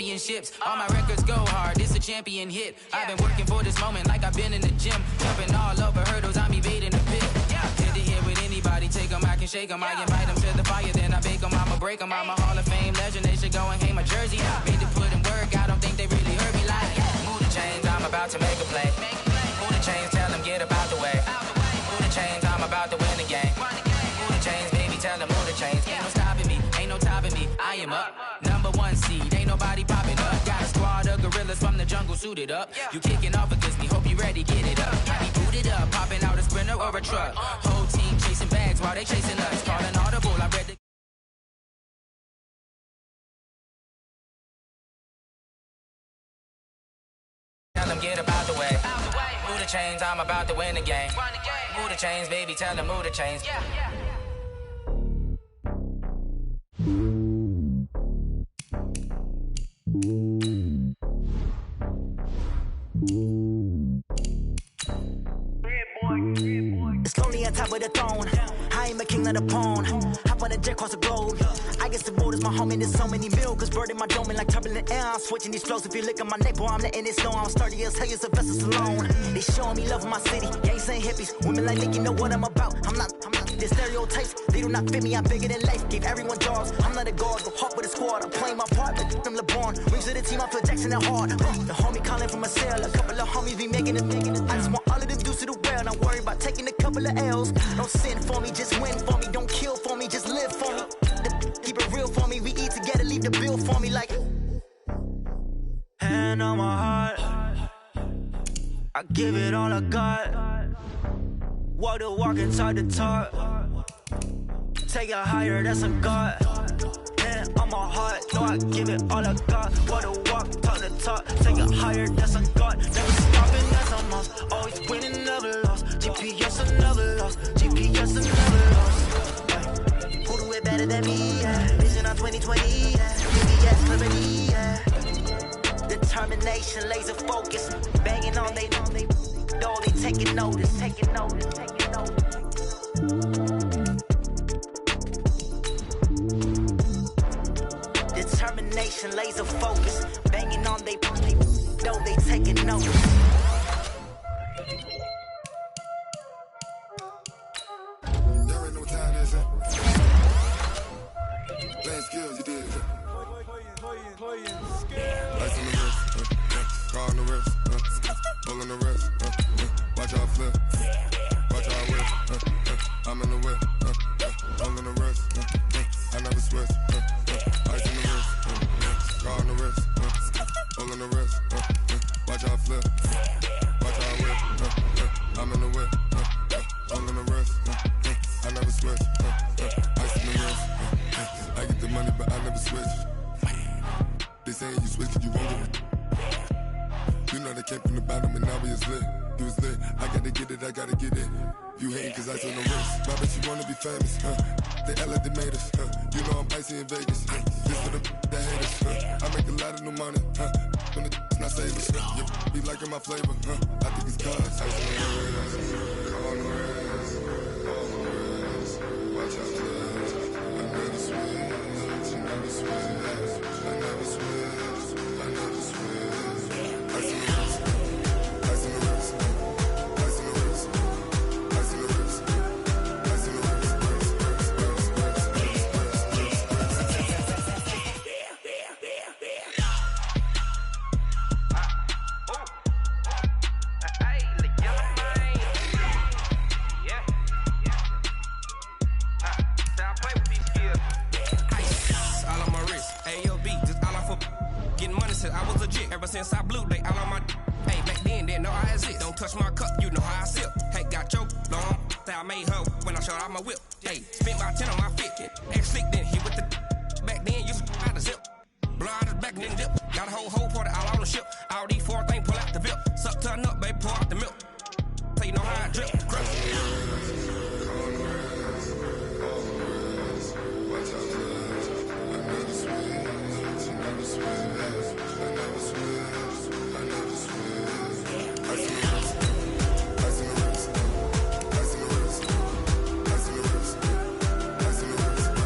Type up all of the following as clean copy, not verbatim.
championships. All my records go hard, this a champion hit. I've been working for this moment like I've been in the gym. Jumping all over hurdles, I'm evading the pit. Hit to hit with anybody, take them, I can shake them. I invite them to the fire, then I bake them, I'ma break them. I'm a Hall of Fame legend, they should go and hang my jersey. Made to put in work, I don't think they really heard me like. Move the chains, I'm about to make a play. Move the chains, tell them get up out the way. Move the chains, I'm about to win the game. Move the chains, baby, tell them move the chains. Ain't no stopping me, ain't no topping me. I am up, #1 seed, ain't nobody popping up. Got a squad of gorillas from the jungle suited up. You kicking off against me, hope you ready, get it up. I be booted up, popping out a Sprinter or a truck. Whole team chasing bags while they chasing us. Calling audible, I read the tell them get up out the way. Move the chains, I'm about to win the game. Move the chains, baby, tell them move the chains. It's lonely on top of the throne. I am a king of the pawn. Hop on a jet across the globe. I guess the road is my home and there's so many milk. Bird in my dome and like turbulent air. I'm switching these flows. If you look at my neck, boy, I'm letting it snow. I'm sturdy as hell, as a vessel alone. They showing me love in my city. Gangs and hippies. Women like Nick, you know what I'm about. I'm not. The stereotypes, they do not fit me. I'm bigger than life. Gave everyone jobs. I'm not a guard, but hawk with a squad. I'm playing my part, but I'm LeBron. Rings of the team, I feel Jackson and hard. The homie calling from a cell. A couple of homies be making it. I just want all of the dudes to do well. Not worry about taking a couple of L's. Don't sin for me, just win for me. Don't kill for me, just live for me. Keep it real for me. We eat together, leave the bill for me like. Hand on my heart, I give it all I got. Walk the walk and talk the talk. Take it higher, that's a God. Hand on my heart, no, I give it all I got. Walk the walk, talk the talk. Take it higher, that's a God. Never stopping, that's a must. Always winning, never lost. GPS, another loss. GPS, another loss. Who do it better than me? Yeah. Vision on 2020. Yeah. GPS, clarity. Yeah. Determination, laser focus. Banging on they know they taking notice, taking notice, taking notice. Determination, laser focus. Banging on they know they taking notice. There ain't no time, is it? Playing skills, you did. Lights on the wrist, car on the wrist, pull on the wrist, watch out flip, watch out whip, I'm in the whip, pull on the wrist, I never switch, lights on the wrist, car on the wrist, pull on the wrist, watch out flip, watch out whip, I'm in the whip, pull on the wrist, I never switch, lights on the wrist, I get the money but I never switch. They saying you switch cause you won't get it. You know they came from the bottom and now we is lit. You was lit, I gotta get it, I gotta get it. You hating cause I took no risk. Why bet you wanna be famous, They act like they made us, You know I'm icy in Vegas, This for the that hate us, I make a lot of new money, When the not save us, You be liking my flavor, I think it's cause ice on the wrist, on the wrist, watch out for this. I never switch, I never switch. I never switch, I never switch. Ice in the wrist, ice in the wrist, ice in the wrist, ice in the wrist, ice in the wrist, I was legit ever since I blew they all on my hey back then didn't know I exist. Don't touch my cup, you know how I sip. Hey, got your long that I made her when I showed out my whip. Hey, spent my 10 on my fit. Ex slick then he with the back then used to out the zip. Blow out his back and then dip. Got a whole party all on the ship. All these 4 things pull out the VIP. Suck turn up, baby, pour out the milk. So you know how I drip. Crush. Watch out for this. I never switch, I never switch. I never switch, I never switch. Ice in the wrist, ice in the wrist, ice in the wrist, ice in the wrist, ice in the wrist,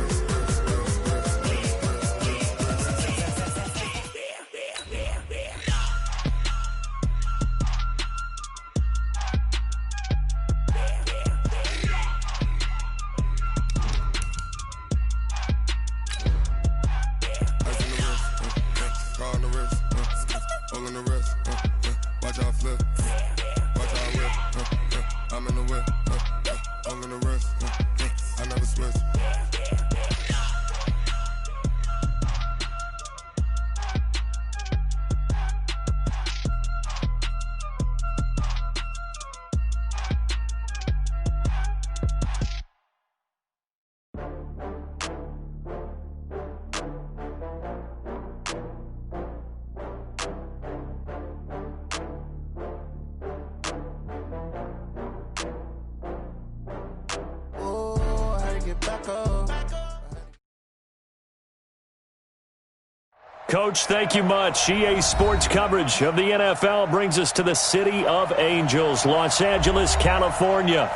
Coach. Thank you much. EA Sports coverage of the NFL brings us to the City of Angels, Los Angeles, California.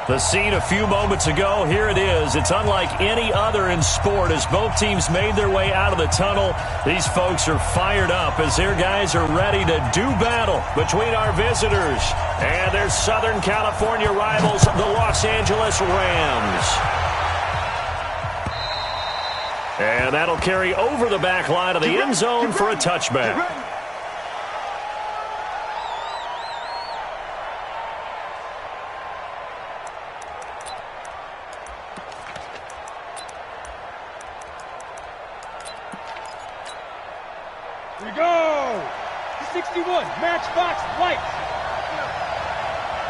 The scene a few moments ago, here it is. It's unlike any other in sport as both teams made their way out of the tunnel. These folks are fired up as their guys are ready to do battle between our visitors and their Southern California rivals, the Los Angeles Rams. And that'll carry over the back line of the end zone for a touchback. Here we go! 61, Matchbox Lights.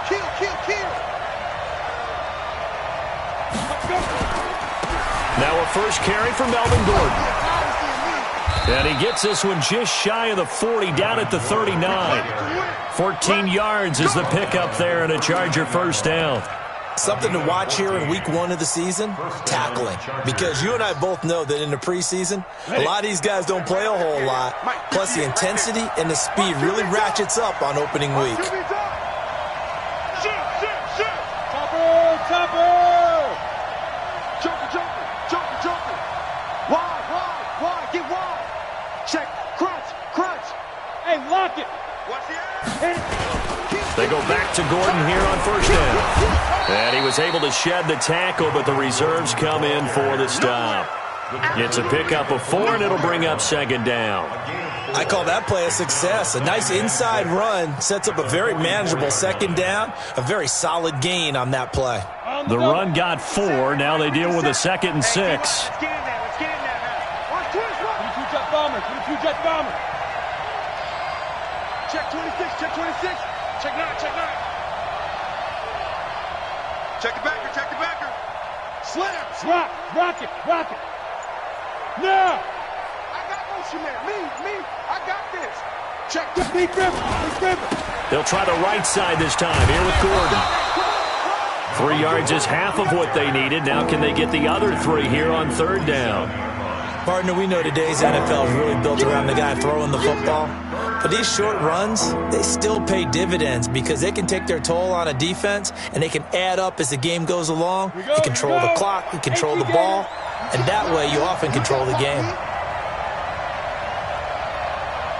Kill, kill, kill! Let's go! Now a first carry for Melvin Gordon. And he gets this one just shy of the 40, down at the 39. 14 yards is the pickup there and a Charger first down. Something to watch here in week 1 of the season, tackling. Because you and I both know that in the preseason, a lot of these guys don't play a whole lot. Plus the intensity and the speed really ratchets up on opening week. Topper, topper! Joker. Wide, get wide. Check, crunch. Hey, lock it. Watch the air. They go back to Gordon here on first down. And he was able to shed the tackle, but the reserves come in for the stop. It's a pickup of 4, and it'll bring up second down. I call that play a success. A nice inside run sets up a very manageable second down. A very solid gain on that play. The run got 4. Now they deal with a 2nd and 6. Let's get in there. 22 jet bomber. Check 26. Check 9. Check the backer. Slam. Rock it. Now. I got motion man. Me. I got this. Check the big river. They'll try the right side this time here with Gordon. 3 yards is half of what they needed. Now can they get the other 3 here on third down? Partner, we know today's NFL is really built around the guy throwing the football. But these short runs, they still pay dividends because they can take their toll on a defense and they can add up as the game goes along. You control the clock, you control the ball, and that way you often control the game.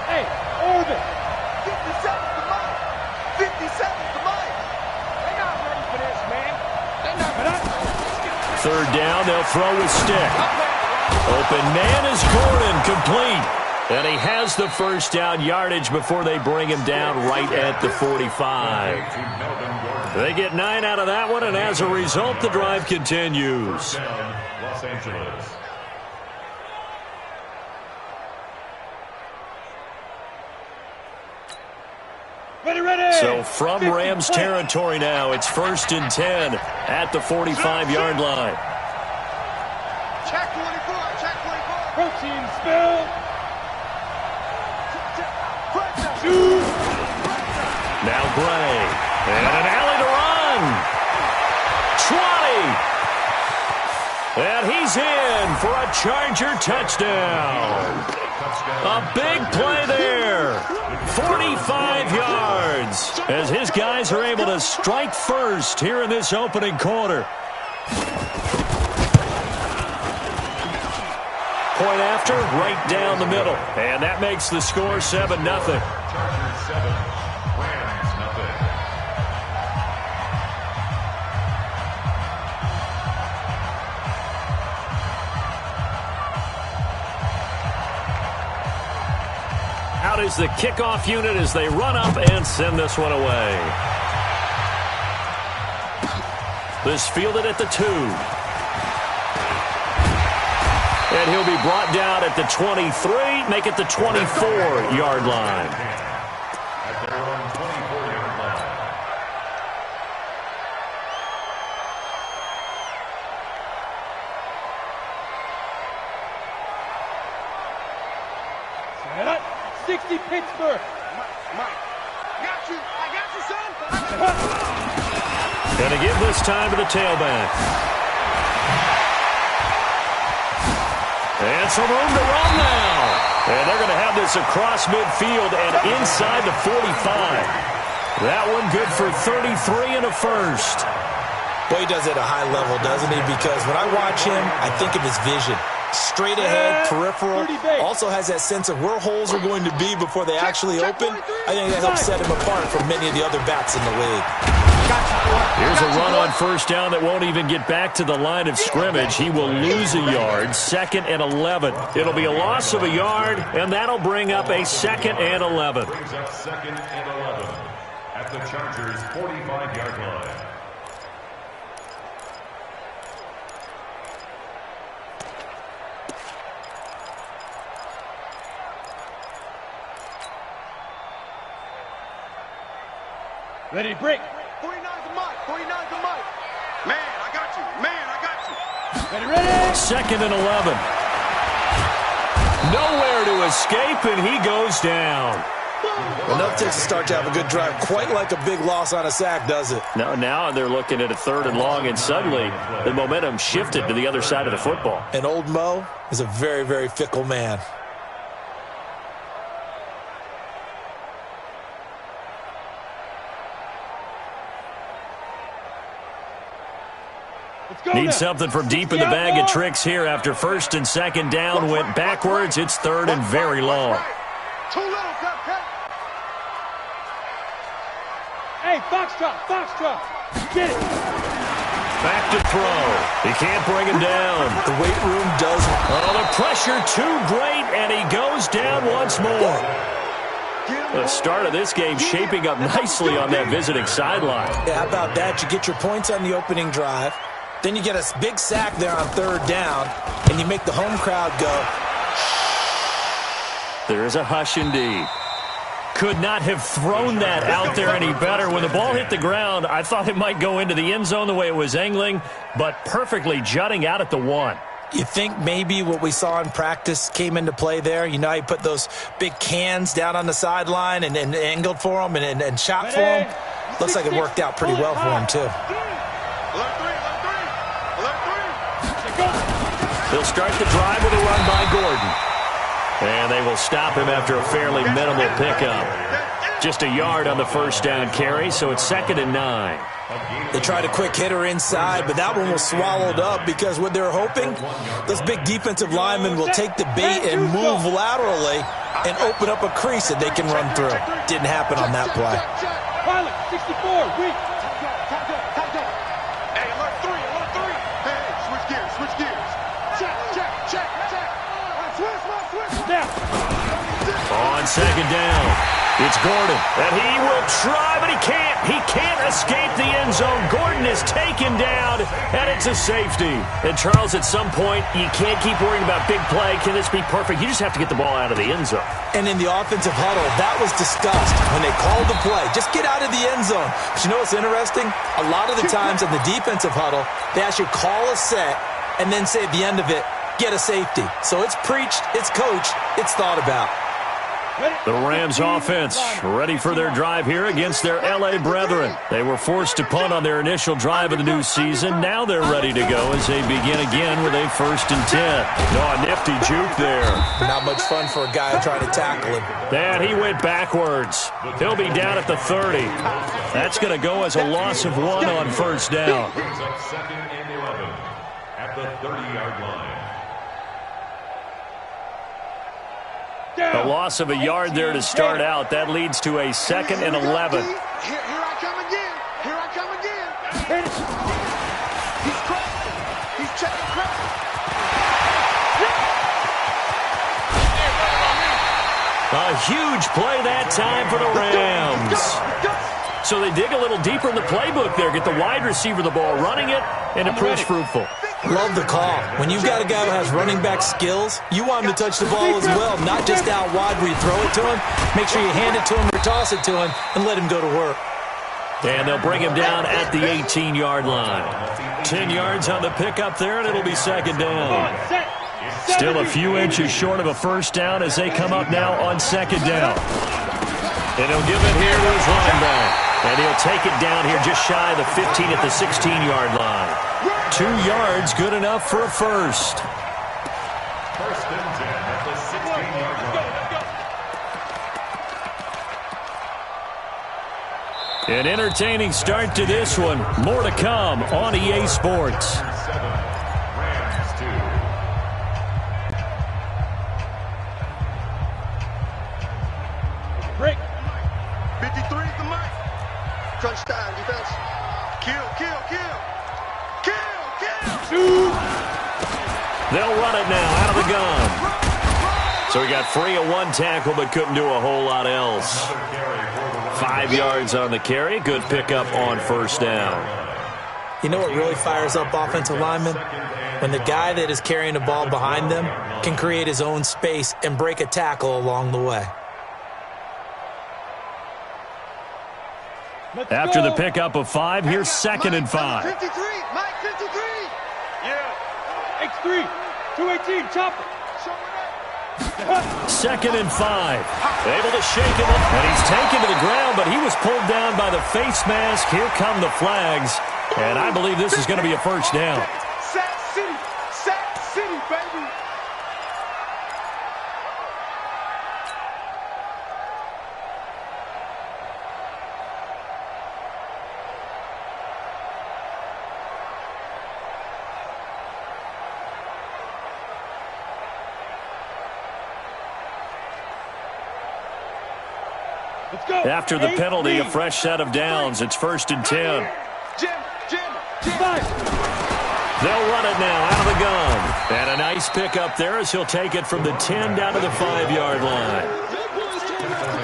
Hey, Orbit! 50 seconds to mine! 50 seconds to mine! They're not ready for this, man. They're not ready. Third down, they'll throw with stick. Open man is Gordon, complete. And he has the first down yardage before they bring him down right at the 45. They get 9 out of that one, and as a result, the drive continues. Los Angeles. Ready. So from Rams territory now, it's 1st and 10 at the 45-yard line. Check 24. Protein spill. Now Gray. And an alley to run. 20. And he's in for a Charger touchdown. A big play there. 45 yards. As his guys are able to strike first here in this opening quarter. Point after, right down the middle. And that makes the score 7-0. Chargers 7, Rams nothing. Out is the kickoff unit as they run up and send this one away. This fielded at the 2. And he'll be brought down at the 23, make it the 24-yard line. At their own 24-yard line. Set up. 60 Pittsburgh. Mike. I got you, son. Gonna give this time to the tailback. And some room to run now. And they're going to have this across midfield and inside the 45. That one good for 33 and a first. Well, he does it at a high level, doesn't he? Because when I watch him, I think of his vision. Straight ahead, peripheral, also has that sense of where holes are going to be before they actually open. I think that helps set him apart from many of the other backs in the league. Here's a run on first down that won't even get back to the line of scrimmage. He will lose a yard, 2nd and 11. It'll be a loss of a yard, and that'll bring up a 2nd and 11. Brings up 2nd and 11 at the Chargers' 45-yard line. Ready to break. 49's a mic. 49's a mic. Man, I got you. Man, I got you. Ready. 2nd and 11. Nowhere to escape, and he goes down. Enough takes a start to have a good drive. Quite like a big loss on a sack, does it? Now they're looking at a 3rd and long, and suddenly the momentum shifted to the other side of the football. And old Mo is a very, very fickle man. Need something from deep in the bag of tricks here after 1st and 2nd down. Went backwards. It's 3rd and very long. Too little, Cupcake. Hey, Foxtrot. Get it. Back to throw. He can't bring him down. The weight room does. Oh, the pressure too great, and he goes down once more. The start of this game shaping up nicely on that visiting sideline. Yeah, how about that? You get your points on the opening drive. Then you get a big sack there on 3rd down, and you make the home crowd go. There's a hush indeed. Could not have thrown that out there any better. When the ball hit the ground, I thought it might go into the end zone the way it was angling, but perfectly jutting out at the 1. You think maybe what we saw in practice came into play there? You know, he put those big cans down on the sideline and angled for him and shot for him. Looks like it worked out pretty well for him, too. They'll start the drive with a run by Gordon. And they will stop him after a fairly minimal pickup. Just a yard on the 1st down carry, so it's 2nd and 9. They tried a quick hitter inside, but that one was swallowed up because what they're hoping, those big defensive linemen will take the bait and move laterally and open up a crease that they can run through. Didn't happen on that play. Pilot, 64, weak. Hey, alert 3. Hey, switch gears. Check. Switch. Now. On 2nd down, it's Gordon, and he will try, but he can't. He can't escape the end zone. Gordon is taken down, and it's a safety. And, Charles, at some point, you can't keep worrying about big play. Can this be perfect? You just have to get the ball out of the end zone. And in the offensive huddle, that was discussed when they called the play. Just get out of the end zone. But you know what's interesting? A lot of the times in the defensive huddle, they actually call a set and then say at the end of it, get a safety. So it's preached, it's coached, it's thought about. The Rams offense ready for their drive here against their L.A. brethren. They were forced to punt on their initial drive of the new season. Now they're ready to go as they begin again with a 1st and 10. No, a nifty juke there. Not much fun for a guy trying to tackle him. And he went backwards. He'll be down at the 30. That's going to go as a loss of 1 on 1st down. Brings up 2nd and 11 at the 30-yard line. A loss of a yard there to start out. That leads to a 2nd and 11. Here I come again. He's crossing. He's checking crossing. A huge play that time for the Rams. So they dig a little deeper in the playbook there. Get the wide receiver the ball, running it, and it proves fruitful. Love the call. When you've got a guy who has running back skills, you want him to touch the ball as well, not just out wide where you throw it to him. Make sure you hand it to him or toss it to him and let him go to work. And they'll bring him down at the 18-yard line. 10 yards on the pickup there, and it'll be 2nd down. Still a few inches short of a 1st down as they come up now on 2nd down. And he'll give it here to his running back. And he'll take it down here just shy of the 15 at the 16-yard line. 2 yards, good enough for a 1st. An entertaining start to this one. More to come on EA Sports. Break. 53 is the mic. Crunch time, defense. Kill. Shoot. They'll run it now out of the gun. So he got free of one tackle but couldn't do a whole lot else. 5 yards on the carry. Good pickup on first down. You know what really fires up offensive linemen? When the guy that is carrying the ball behind them can create his own space and break a tackle along the way. After the pickup of 5, here's 2nd and 5. 53, Mike 53. Yeah. X3, 218, chopper. 2nd and 5. Able to shake him up. And he's taken to the ground, but he was pulled down by the face mask. Here come the flags. And I believe this is going to be a first down. Sack City, baby. After the penalty, a fresh set of downs. It's 1st and 10. They'll run it now out of the gun. And a nice pickup there as he'll take it from the 10 down to the 5-yard line.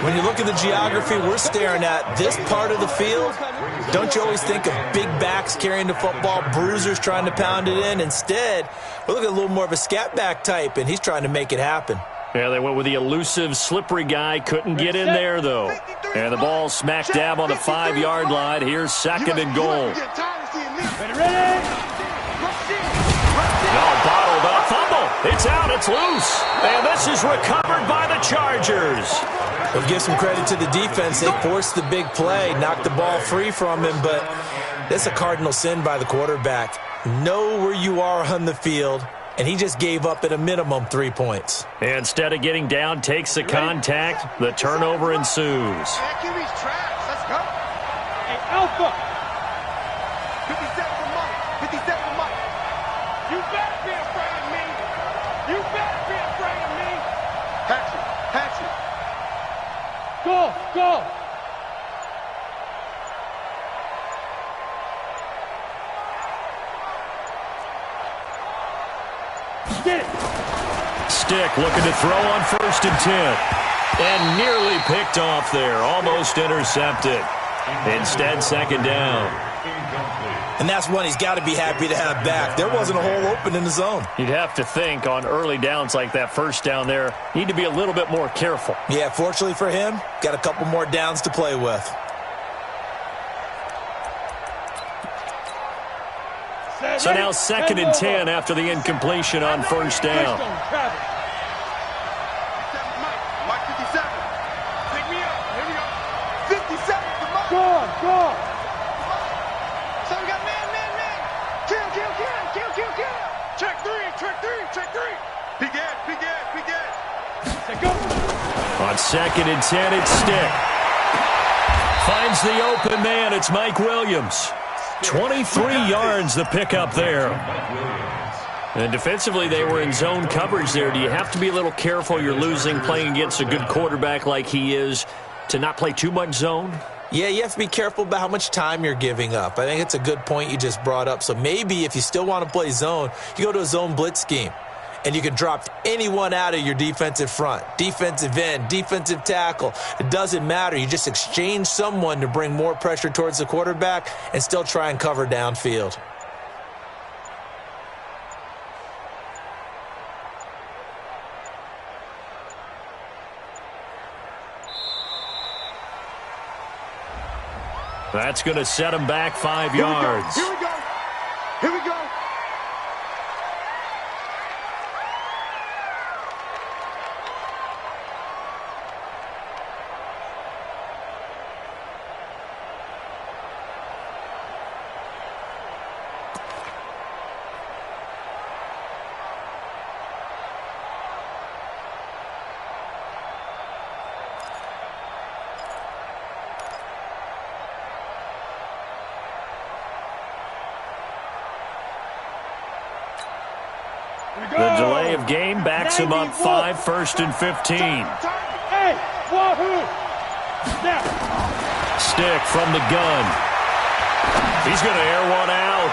When you look at the geography we're staring at, this part of the field, don't you always think of big backs carrying the football, bruisers trying to pound it in? Instead, we're looking at a little more of a scat back type, and he's trying to make it happen. Yeah, they went with the elusive, slippery guy. Couldn't get in there, though. And the ball smack dab on the 5-yard line. Here's 2nd and goal. No, bottled up. Fumble. It's out. It's loose. And this is recovered by the Chargers. We'll give some credit to the defense. They forced the big play, knocked the ball free from him, but that's a cardinal sin by the quarterback. Know where you are on the field. And he just gave up at a minimum 3 points. Instead of getting down, takes the contact. The turnover ensues. QB's trash. Let's go. Hey, Alpha. 57 for Mike. 57 for Mike. You better be afraid of me. You better be afraid of me. Hatchet. Go. Stick looking to throw on 1st and 10. And nearly picked off there. Almost intercepted. Instead, 2nd down. And that's one he's got to be happy to have back. There wasn't a hole open in the zone. You'd have to think on early downs like that, first down there, need to be a little bit more careful. Yeah, fortunately for him, got a couple more downs to play with. So now 2nd and 10 after the incompletion on 1st down. Mike 57. Pick me up. Here we go. 57 for Mike. Go. So we got man. Kill. Check three. Big Ed. Say go. On 2nd and 10, it's Stick. Finds the open man. It's Mike Williams. 23 yards the pickup there. And defensively, they were in zone coverage there. Do you have to be a little careful? You're losing playing against a good quarterback like he is to not play too much zone? Yeah, you have to be careful about how much time you're giving up. I think it's a good point you just brought up. So maybe if you still want to play zone, you go to a zone blitz scheme. And you can drop anyone out of your defensive front, defensive end, defensive tackle. It doesn't matter. You just exchange someone to bring more pressure towards the quarterback and still try and cover downfield. That's going to set him back 5 yards. Here we go. The delay of game backs him up 5, 1st and 15. Hey, wahoo! Now. Stick from the gun. He's going to air one out.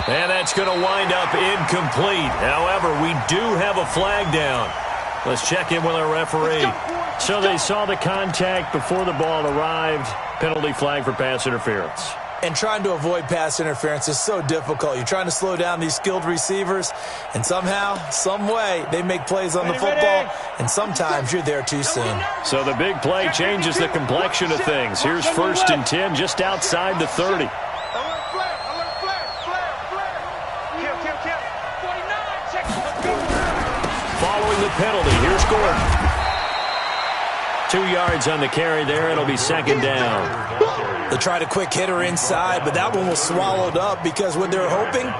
And that's going to wind up incomplete. However, we do have a flag down. Let's check in with our referee. So they saw the contact before the ball arrived. Penalty flag for pass interference. And trying to avoid pass interference is so difficult. You're trying to slow down these skilled receivers, and somehow, some way, they make plays on the football, and sometimes you're there too soon. So the big play changes the complexion of things. Here's 1st and 10 just outside the 30. Following the penalty, here's Gordon. 2 yards on the carry there. It'll be 2nd down. They tried a quick hitter inside, but that one was swallowed up because what they're hoping,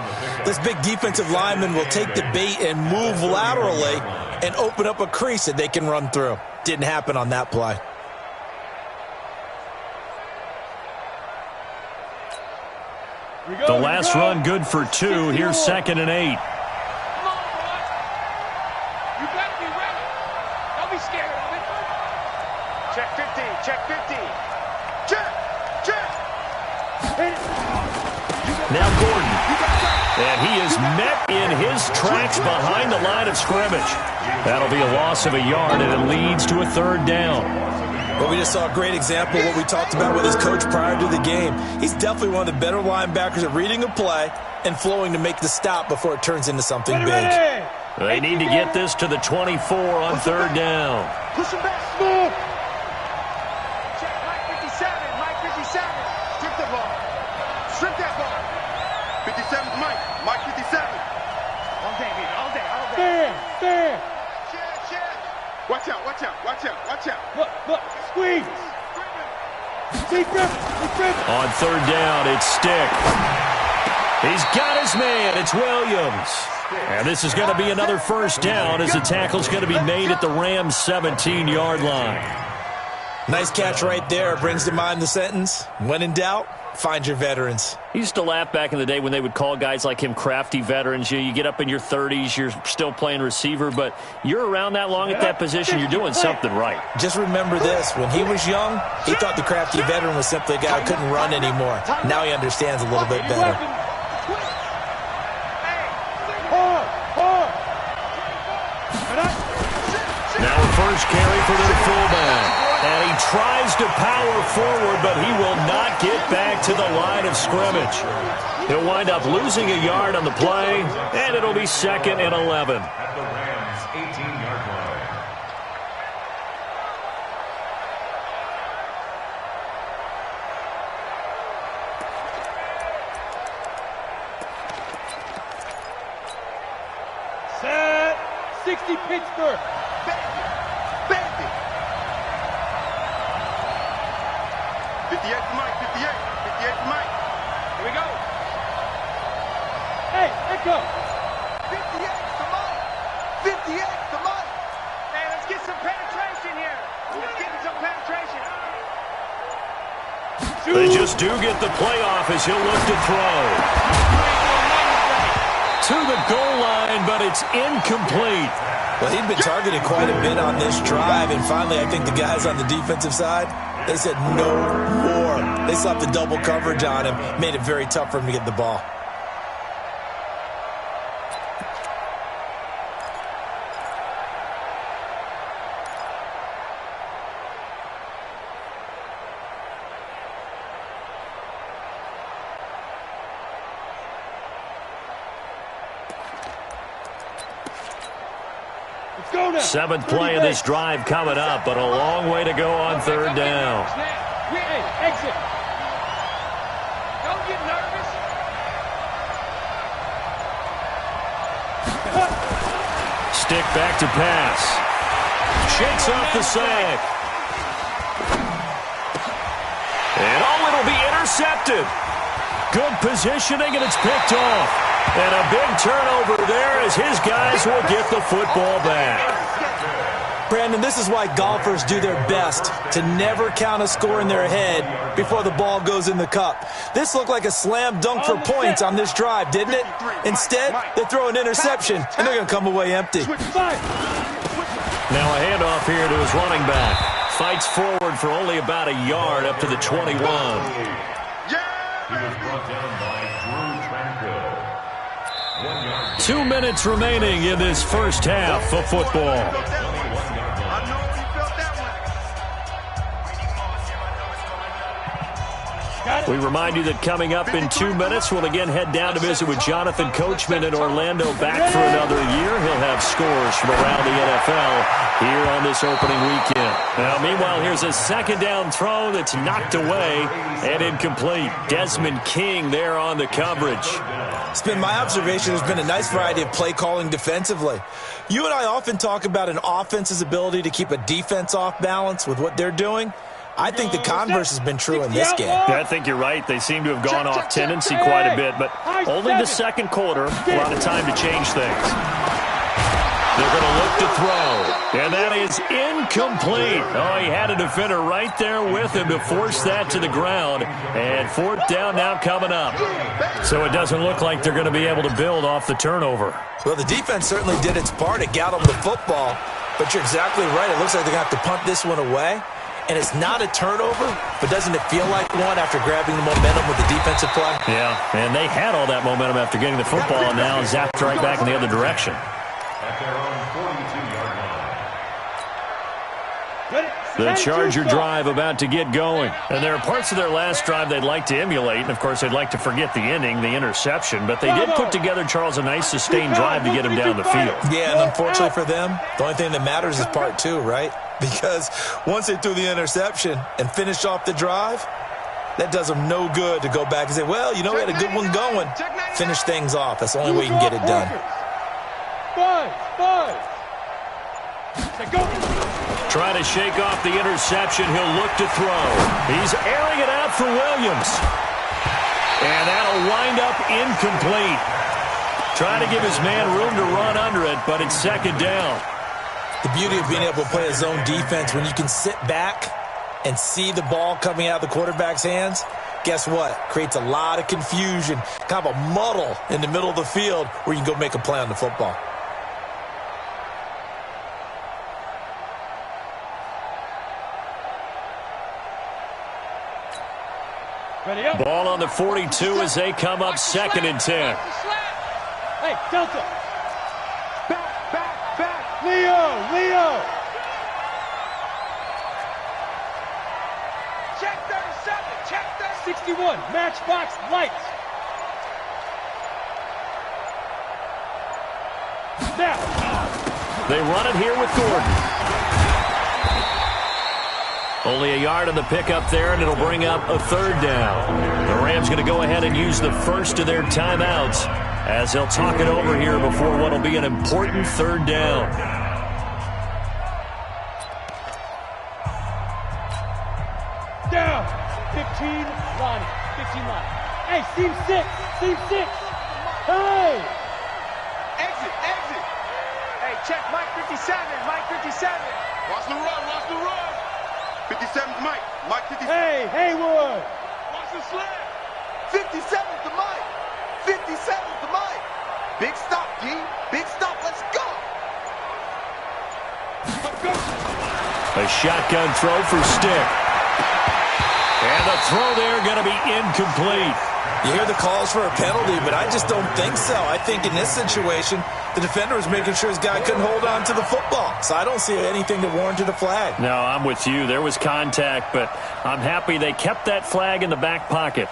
this big defensive lineman will take the bait and move laterally and open up a crease that they can run through. Didn't happen on that play. The last run good for 2. Here's 2nd and 8. Check 50, check 50. Check. Now Gordon. And he is met in his tracks behind the line of scrimmage. That'll be a loss of a yard, and it leads to a 3rd down. Well, we just saw a great example of what we talked about with his coach prior to the game. He's definitely one of the better linebackers at reading a play and flowing to make the stop before it turns into something big. They need to get this to the 24 on 3rd down. Push him back, smooth. Check Mike 57, Mike 57. Strip the ball. Strip that ball. 57's Mike 57. All day, baby, all day. Fair. Check. Watch out. Look, squeeze. On 3rd down, it's Stick. He's got his man. It's Williams. And this is going to be another 1st down as the tackle's going to be made at the Rams' 17-yard line. Nice catch right there. Brings to mind the sentence, when in doubt, find your veterans. He used to laugh back in the day when they would call guys like him crafty veterans. You get up in your 30s, you're still playing receiver, but you're around that long at that position, you're doing something right. Just remember this. When he was young, he thought the crafty veteran was simply a guy who couldn't run anymore. Now he understands a little bit better. Now a first carry for their fullback. And he tries to power forward, but he will not get back to the line of scrimmage. He'll wind up losing a yard on the play, and it'll be 2nd and 11. At the Rams' 18-yard line. Set. 60 Pittsburgh. Back it. 58 for Mike. 58 for Mike. Here we go. Hey, let's go. 58 for Mike. 58 for Mike. Hey, let's get some penetration here. Let's get some penetration. They just do get the playoff as he'll look to throw. To the goal line, but it's incomplete. Well, he'd been targeted quite a bit on this drive, and finally I think the guys on the defensive side, they said no more. They slapped the double coverage on him, made it very tough for him to get the ball. Seventh play of this drive coming up, but a long way to go on 3rd down. Exit. Don't get nervous. Stick back to pass. Shakes off the sack. And it'll be intercepted. Good positioning, and it's picked off. And a big turnover there as his guys will get the football back. Brandon, this is why golfers do their best to never count a score in their head before the ball goes in the cup. This looked like a slam dunk for points on this drive, didn't it? Instead, they throw an interception, and they're going to come away empty. Now a handoff here to his running back. Fights forward for only about a yard up to the 21. He was brought down by Gauntl3t Year. 1 yard. 2 minutes remaining in this first half of football. We remind you that coming up in 2 minutes, we'll again head down to visit with Jonathan Coachman in Orlando, back for another year. He'll have scores from around the NFL here on this opening weekend. Now, meanwhile, here's a second down throw that's knocked away and incomplete. Desmond King there on the coverage. It's been my observation there's been a nice variety of play calling defensively. You and I often talk about an offense's ability to keep a defense off balance with what they're doing. I think the converse has been true in this game. Yeah, I think you're right. They seem to have gone off tendency quite a bit, but only the second quarter, a lot of time to change things. They're going to look to throw, and that is incomplete. Oh, he had a defender right there with him to force that to the ground, and fourth down now coming up. So it doesn't look like they're going to be able to build off the turnover. Well, the defense certainly did its part. It got them the football, but you're exactly right. It looks like they're going to have to punt this one away. And it's not a turnover, but doesn't it feel like one after grabbing the momentum with the defensive play? Yeah, and they had all that momentum after getting the football, and now zapped right back in the other direction. At their own 42-yard line. The Charger drive about to get going. And there are parts of their last drive they'd like to emulate. And, of course, they'd like to forget the ending, the interception. But they did put together, Charles, a nice sustained drive to get him down the field. Yeah, and unfortunately for them, the only thing that matters is part two, right? Because once they threw the interception and finished off the drive, that does them no good to go back and say, well, you know, we had a good one going. Finish things off. That's the only way you can get it done. Trying to shake off the interception. He'll look to throw. He's airing it out for Williams. And that'll wind up incomplete. Trying to give his man room to run under it, but it's second down. The beauty of being able to play a zone defense, when you can sit back and see the ball coming out of the quarterback's hands, guess what? Creates a lot of confusion, kind of a muddle in the middle of the field where you can go make a play on the football. Ball on the 42 as they come up 2nd and 10. Hey, Delta. Back. Leo. Check 37. Check 61. Matchbox lights. Now. They run it here with Gordon. Only a yard on the pickup there, and it'll bring up a third down. The Rams going to go ahead and use the first of their timeouts as they'll talk it over here before what will be an important third down. Down. 15 line. Hey, seam 6. Hey. Exit. Hey, check Mike 57. Watch the run. 57's Mike. Mike 57. Hey, Haywood. Watch the slam. 57's to Mike. 57's to Mike. Big stop, D. Big stop. Let's go. A shotgun throw for Stick. And the throw there going to be incomplete. You hear the calls for a penalty, but I just don't think so. I think in this situation, the defender was making sure his guy couldn't hold on to the football. So I don't see anything that warranted a flag. No, I'm with you. There was contact, but I'm happy they kept that flag in the back pocket.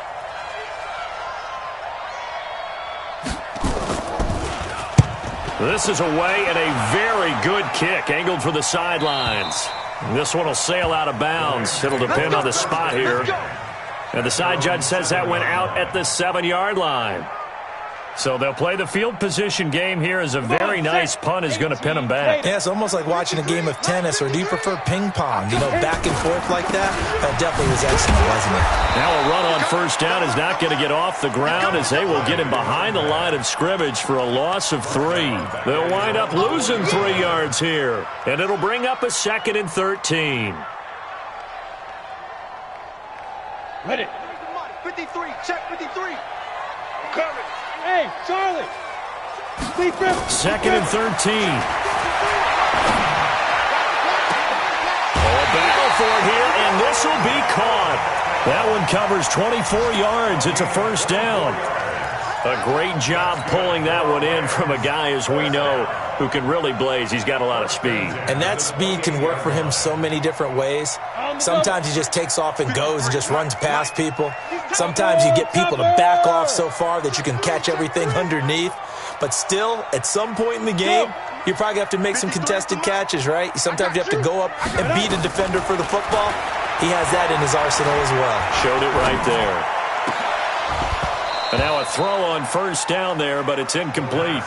This is away and a very good kick, angled for the sidelines. This one will sail out of bounds. It'll depend on the spot here. And the side judge says that went out at the 7-yard line. So they'll play the field position game here as a very nice punt is going to pin them back. Yeah, it's almost like watching a game of tennis, or do you prefer ping pong? You know, back and forth like that? That definitely was excellent, wasn't it? Now a run on first down is not going to get off the ground as they will get him behind the line of scrimmage for a loss of 3. They'll wind up losing 3 yards here, and it'll bring up a 2nd and 13. Ready. 53, check 53. Coming. Hey, Charlie. 2nd and 13. A battle for it here, and this will be caught. That one covers 24 yards. It's a first down. A great job pulling that one in from a guy, as we know, who can really blaze. He's got a lot of speed. And that speed can work for him so many different ways. Sometimes he just takes off and goes and just runs past people. Sometimes you get people to back off so far that you can catch everything underneath. But still, at some point in the game, you probably have to make some contested catches, right? Sometimes you have to go up and beat a defender for the football. He has that in his arsenal as well. Showed it right there. And now a throw on first down there, but it's incomplete.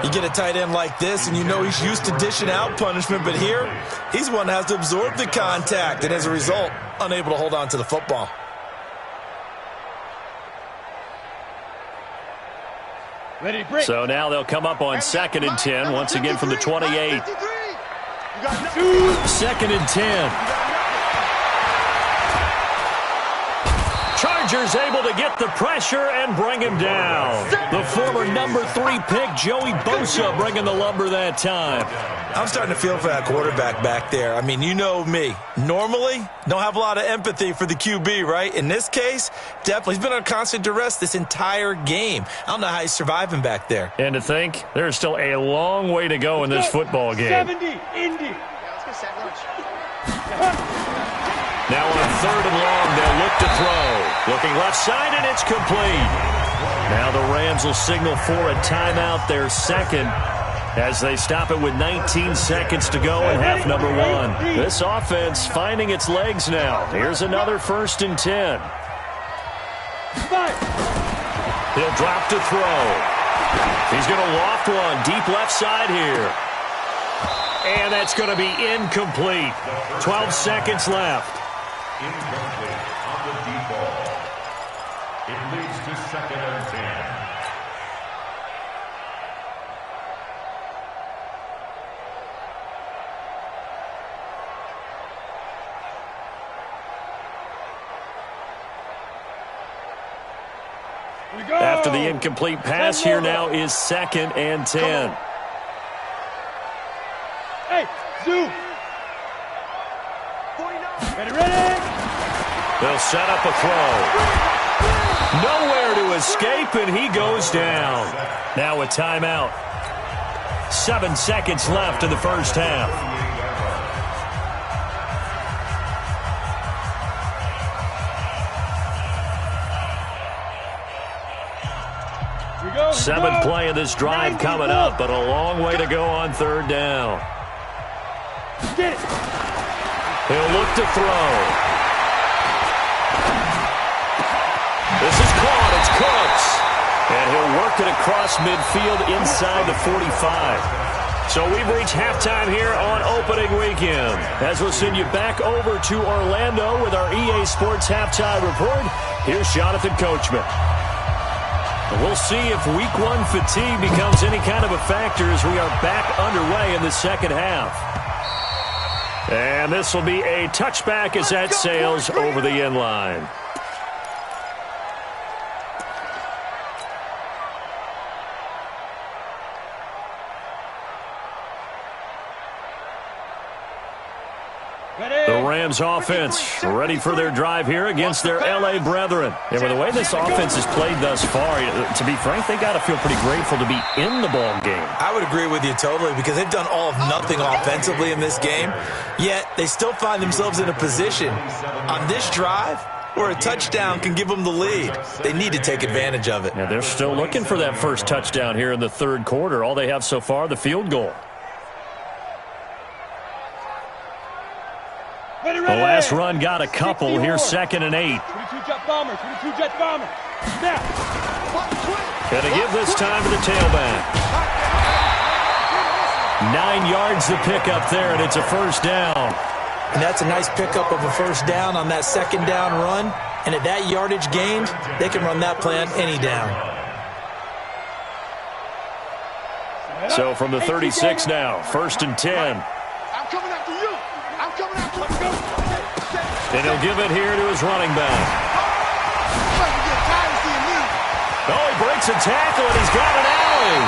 You get a tight end like this, and you know he's used to dishing out punishment, but here, he's one that has to absorb the contact, and as a result, unable to hold on to the football. Ready, break. So now they'll come up on 2nd and 10, once again from the 28. 2nd and 10. Chargers able to get the pressure and bring him down. The former number 3 pick, Joey Bosa, bringing the lumber that time. I'm starting to feel for that quarterback back there. I mean, you know me. Normally, don't have a lot of empathy for the QB, right? In this case, definitely. He's been on constant duress this entire game. I don't know how he's surviving back there. And to think, there's still a long way to go in this football game. 70, Indy. Let's go set lunch. Now on 3rd and long, they'll look to throw. Looking left side, and it's complete. Now the Rams will signal for a timeout, their 2nd, as they stop it with 19 seconds to go in half number 1. This offense finding its legs now. Here's another 1st and 10. He'll drop to throw. He's going to loft one deep left side here. And that's going to be incomplete. 12 seconds left. Incomplete on the deep ball. It leads to 2nd and 10. After the incomplete pass, here now is 2nd and 10. Hey, Zoo. Ready. They'll set up a throw. Nowhere to escape, and he goes down. Now a timeout. 7 seconds left in the first half. Seventh play of this drive coming up, but a long way to go on 3rd down. Get it. He'll look to throw. This is caught. It's Cooks. And he'll work it across midfield inside the 45. So we've reached halftime here on opening weekend. As we'll send you back over to Orlando with our EA Sports Halftime Report, here's Jonathan Coachman. We'll see if Week 1 fatigue becomes any kind of a factor as we are back underway in the second half. And this will be a touchback as that sails over the end line. The Rams offense ready for their drive here against their L.A. brethren. And with the way this offense has played thus far, to be frank, they got to feel pretty grateful to be in the ball game. I would agree with you totally because they've done all of nothing offensively in this game, yet they still find themselves in a position on this drive where a touchdown can give them the lead. They need to take advantage of it. Yeah, they're still looking for that first touchdown here in the 3rd quarter. All they have so far, the field goal. The last run got a couple. Here's 2nd and 8. 22 jet bombers. 22 jet bombers. Snap. Going to give this time to the tailback. 9 yards to pick up there, and it's a first down. And that's a nice pickup of a first down on that second down run. And at that yardage gained, they can run that play on any down. So from the 36 now, 1st and 10. I'm coming after you. I'm coming after you. And he'll give it here to his running back. Oh, he breaks a tackle, and he's got an alley.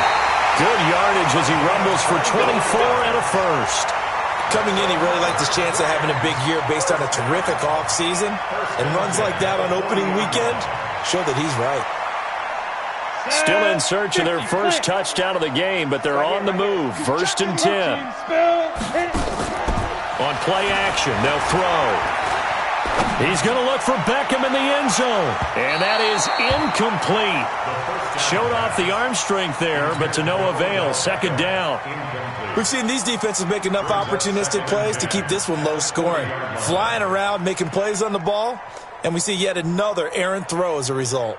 Good yardage as he rumbles for 24 and a first. Coming in, he really liked his chance of having a big year based on a terrific offseason. And runs like that on opening weekend show that he's right. Still in search of their first touchdown of the game, but they're on the move. 1st and 10. On play action, they'll throw. He's going to look for Beckham in the end zone. And that is incomplete. Showed off the arm strength there, but to no avail. 2nd down. We've seen these defenses make enough opportunistic plays to keep this one low scoring. Flying around, making plays on the ball, and we see yet another errant throw as a result.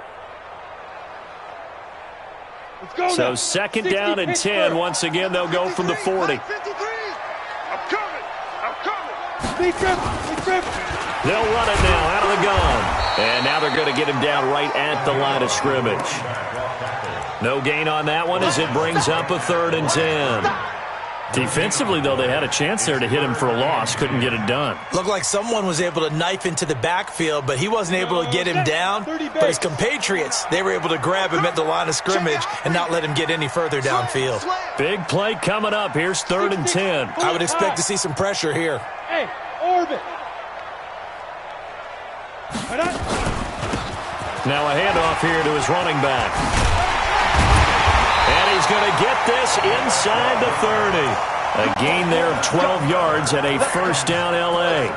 So 2nd down and 10. Once again, they'll go from the 40. I'm coming. Be careful. They'll run it now out of the gun. And now they're going to get him down right at the line of scrimmage. No gain on that one as it brings up a 3rd and 10. Defensively, though, they had a chance there to hit him for a loss. Couldn't get it done. Looked like someone was able to knife into the backfield, but he wasn't able to get him down. But his compatriots, they were able to grab him at the line of scrimmage and not let him get any further downfield. Big play coming up. Here's 3rd and 10. I would expect to see some pressure here. Hey, orbit. Now a handoff here to his running back. And he's going to get this inside the 30. A gain there of 12 yards and a first down L.A.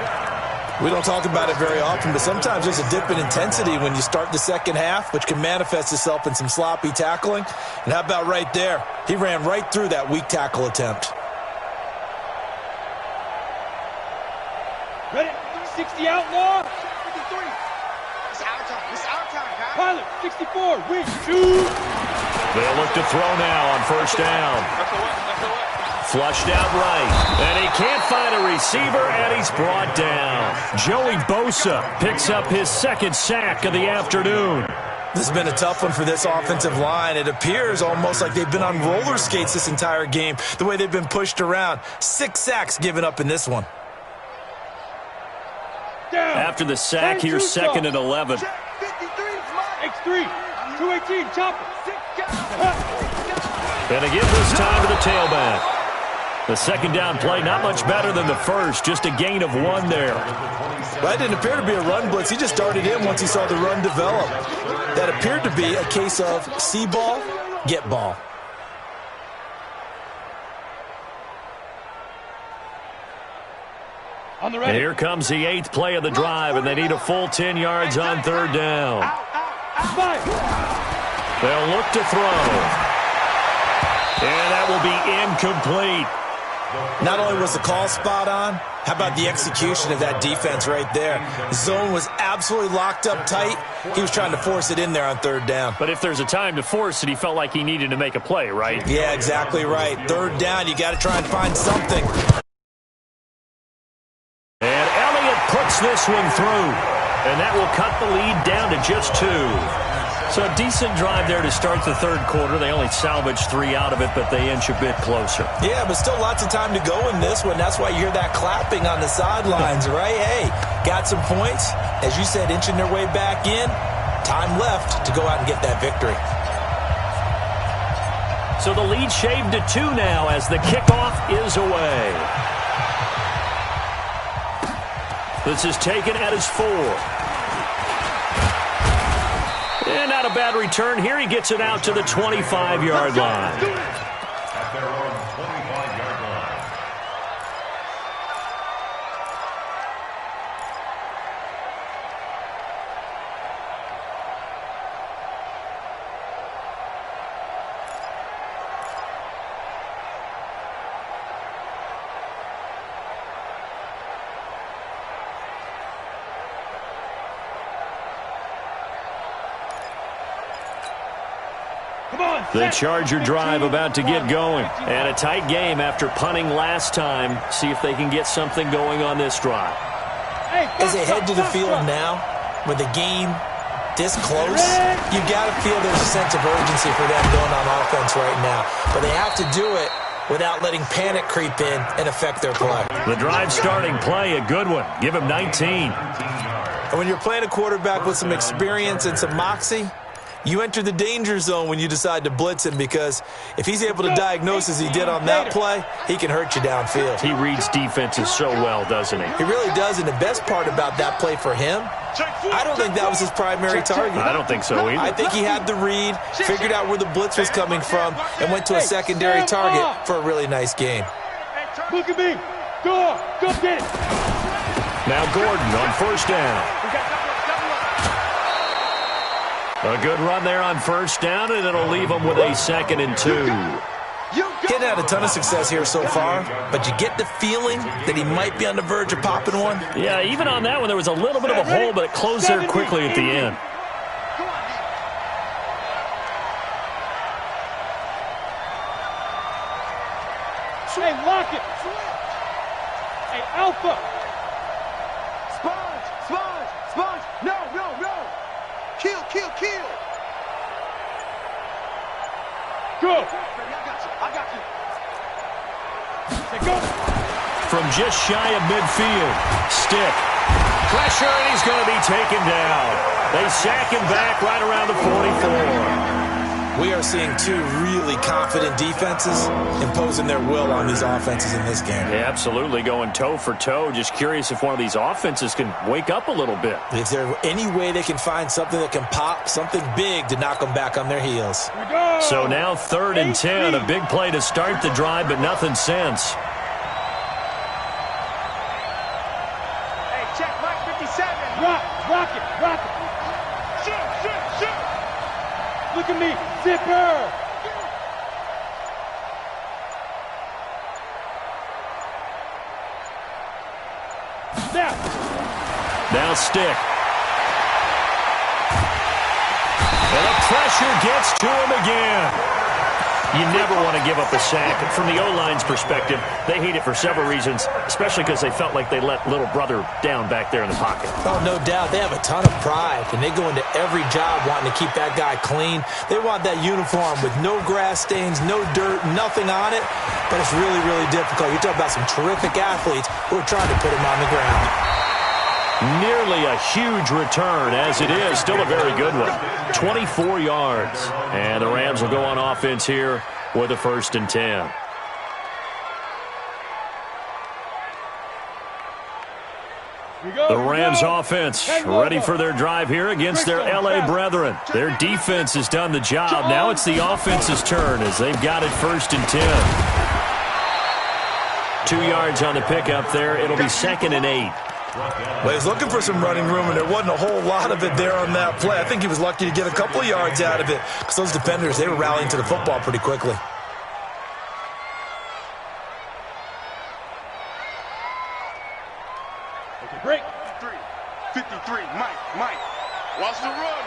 We don't talk about it very often, but sometimes there's a dip in intensity when you start the second half, which can manifest itself in some sloppy tackling. And how about right there? He ran right through that weak tackle attempt. Ready? 60 outlaw. 53. It's our time, guys. Pilot, 64. We shoot. They'll look to throw now on first down. Flushed out right. And he can't find a receiver, and he's brought down. Joey Bosa picks up his 2nd sack of the afternoon. This has been a tough one for this offensive line. It appears almost like they've been on roller skates this entire game, the way they've been pushed around. 6 sacks given up in this one. After the sack, here's 2nd and 11. X3, 218, chopper. And again this time to the tailback. The 2nd down play, not much better than the first, just a gain of 1 there. Well, it didn't appear to be a run blitz. He just darted in once he saw the run develop. That appeared to be a case of see ball, get ball. And here comes the 8th play of the drive, and they need a full 10 yards on 3rd down. They'll look to throw. And that will be incomplete. Not only was the call spot on, how about the execution of that defense right there? Zone was absolutely locked up tight. He was trying to force it in there on 3rd down. But if there's a time to force it, he felt like he needed to make a play, right? Yeah, exactly right. 3rd down, you got to try and find something. And Elliott puts this one through. And that will cut the lead down to just 2. So a decent drive there to start the 3rd quarter. They only salvaged 3 out of it, but they inch a bit closer. Yeah, but still lots of time to go in this one. That's why you hear that clapping on the sidelines, right? Hey, got some points. As you said, inching their way back in. Time left to go out and get that victory. So the lead shaved to 2 now as the kickoff is away. This is taken at his 4. And not a bad return here. He gets it out to the 25-yard line. At their own 25-yard line. The Charger drive about to get going. And a tight game after punting last time. See if they can get something going on this drive. As they head to the field now, with the game this close, you got to feel there's a sense of urgency for them going on offense right now. But they have to do it without letting panic creep in and affect their play. The drive starting play, a good one. Give him 19. And when you're playing a quarterback with some experience and some moxie, you enter the danger zone when you decide to blitz him, because if he's able to diagnose as he did on that play, he can hurt you downfield. He reads defenses so well, doesn't he? He really does, and the best part about that play for him, I don't think that was his primary target. I don't think so either. I think he had the read, figured out where the blitz was coming from, and went to a secondary target for a really nice gain. Look at me. Go get it. Now Gordon on first down. A good run there on first down, and it'll leave them with a 2nd and 2. Getting had a ton of success here so far, but you get the feeling that he might be on the verge of popping one. Yeah, even on that one, there was a little bit of a hole, but it closed there quickly at the end. Hey, lock it. Hey, Alpha. Sponge. No. Kill. Go. I got you. Go. From just shy of midfield, Stick. Pressure, and he's going to be taken down. They sack him back right around the 44. We are seeing two really confident defenses imposing their will on these offenses in this game. Yeah, absolutely, going toe for toe. Just curious if one of these offenses can wake up a little bit. Is there any way they can find something that can pop, something big to knock them back on their heels? So now 3rd and 10, a big play to start the drive, but nothing since. Hey, check Mike 57. Rock it. Shoot. Look at me. Zipper. Now Stick. And the pressure gets to him again. You never want to give up a sack. From the O-line's perspective, they hate it for several reasons, especially because they felt like they let little brother down back there in the pocket. Oh, no doubt. They have a ton of pride, and they go into every job wanting to keep that guy clean. They want that uniform with no grass stains, no dirt, nothing on it, but it's really, really difficult. You're talking about some terrific athletes who are trying to put him on the ground. Nearly a huge return, as it is. Still a very good one. 24 yards. And the Rams will go on offense here with a 1st and 10. The Rams offense ready for their drive here against their L.A. brethren. Their defense has done the job. Now it's the offense's turn as they've got it 1st and 10. 2 yards on the pickup there. It'll be 2nd and 8. Well, he's looking for some running room, and there wasn't a whole lot of it there on that play. I think he was lucky to get a couple of yards out of it because those defenders, they were rallying to the football pretty quickly. Okay, break. 53, Mike. Watch the run.